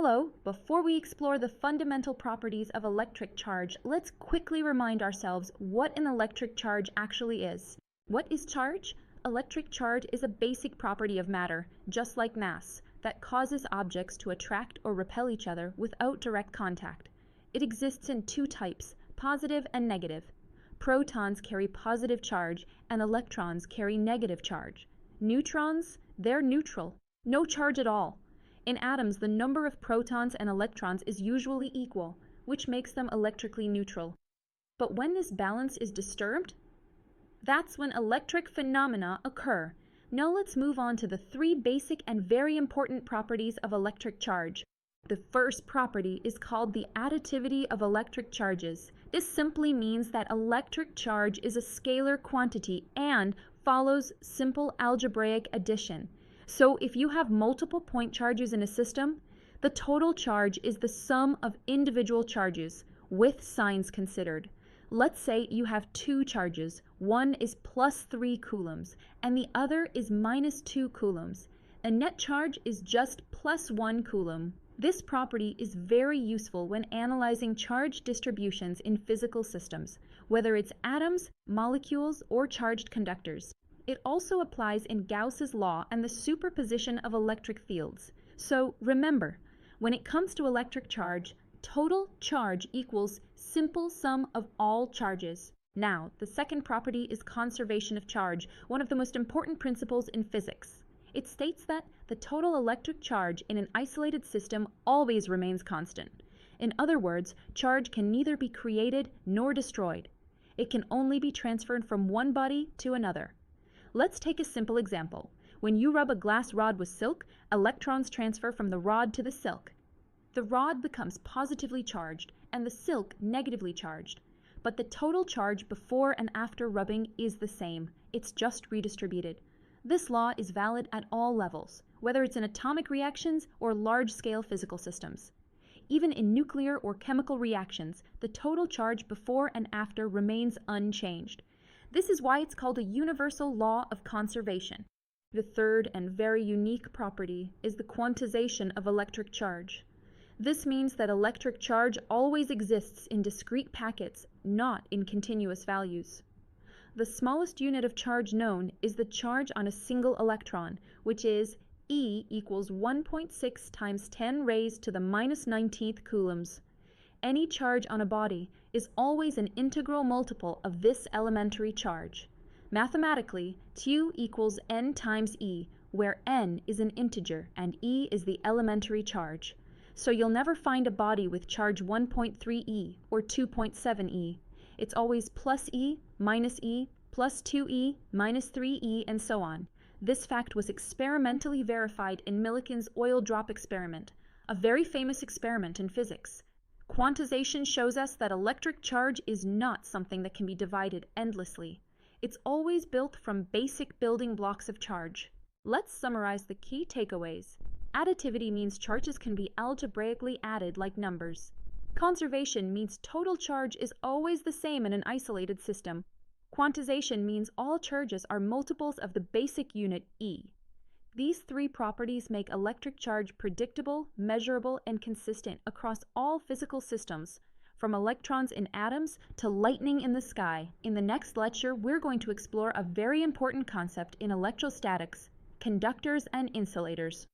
Hello, before we explore the fundamental properties of electric charge, let's quickly remind ourselves what an electric charge actually is. What is charge? Electric charge is a basic property of matter, just like mass, that causes objects to attract or repel each other without direct contact. It exists in two types, positive and negative. Protons carry positive charge and electrons carry negative charge. Neutrons, they're neutral, no charge at all. In atoms, the number of protons and electrons is usually equal, which makes them electrically neutral. But when this balance is disturbed, that's when electric phenomena occur. Now let's move on to the three basic and very important properties of electric charge. The first property is called the additivity of electric charges. This simply means that electric charge is a scalar quantity and follows simple algebraic addition. So if you have multiple point charges in a system, the total charge is the sum of individual charges, with signs considered. Let's say you have two charges. One is +3 coulombs, and the other is -2 coulombs. A net charge is just +1 coulomb. This property is very useful when analyzing charge distributions in physical systems, whether it's atoms, molecules, or charged conductors. It also applies in Gauss's law and the superposition of electric fields. So remember, when it comes to electric charge, total charge equals simple sum of all charges. Now, the second property is conservation of charge, one of the most important principles in physics. It states that the total electric charge in an isolated system always remains constant. In other words, charge can neither be created nor destroyed. It can only be transferred from one body to another. Let's take a simple example. When you rub a glass rod with silk, electrons transfer from the rod to the silk. The rod becomes positively charged and the silk negatively charged. But the total charge before and after rubbing is the same. It's just redistributed. This law is valid at all levels, whether it's in atomic reactions or large-scale physical systems. Even in nuclear or chemical reactions, the total charge before and after remains unchanged. This is why it's called a universal law of conservation. The third and very unique property is the quantization of electric charge. This means that electric charge always exists in discrete packets, not in continuous values. The smallest unit of charge known is the charge on a single electron, which is E equals 1.6 times 10 raised to the -19th coulombs. Any charge on a body is always an integral multiple of this elementary charge. Mathematically, Q equals N times E, where N is an integer and E is the elementary charge. So you'll never find a body with charge 1.3 E or 2.7 E. It's always +E, -E, +2E, -3E, and so on. This fact was experimentally verified in Millikan's oil drop experiment, a very famous experiment in physics. Quantization shows us that electric charge is not something that can be divided endlessly. It's always built from basic building blocks of charge. Let's summarize the key takeaways. Additivity means charges can be algebraically added like numbers. Conservation means total charge is always the same in an isolated system. Quantization means all charges are multiples of the basic unit E. These three properties make electric charge predictable, measurable, and consistent across all physical systems, from electrons in atoms to lightning in the sky. In the next lecture, we're going to explore a very important concept in electrostatics: conductors and insulators.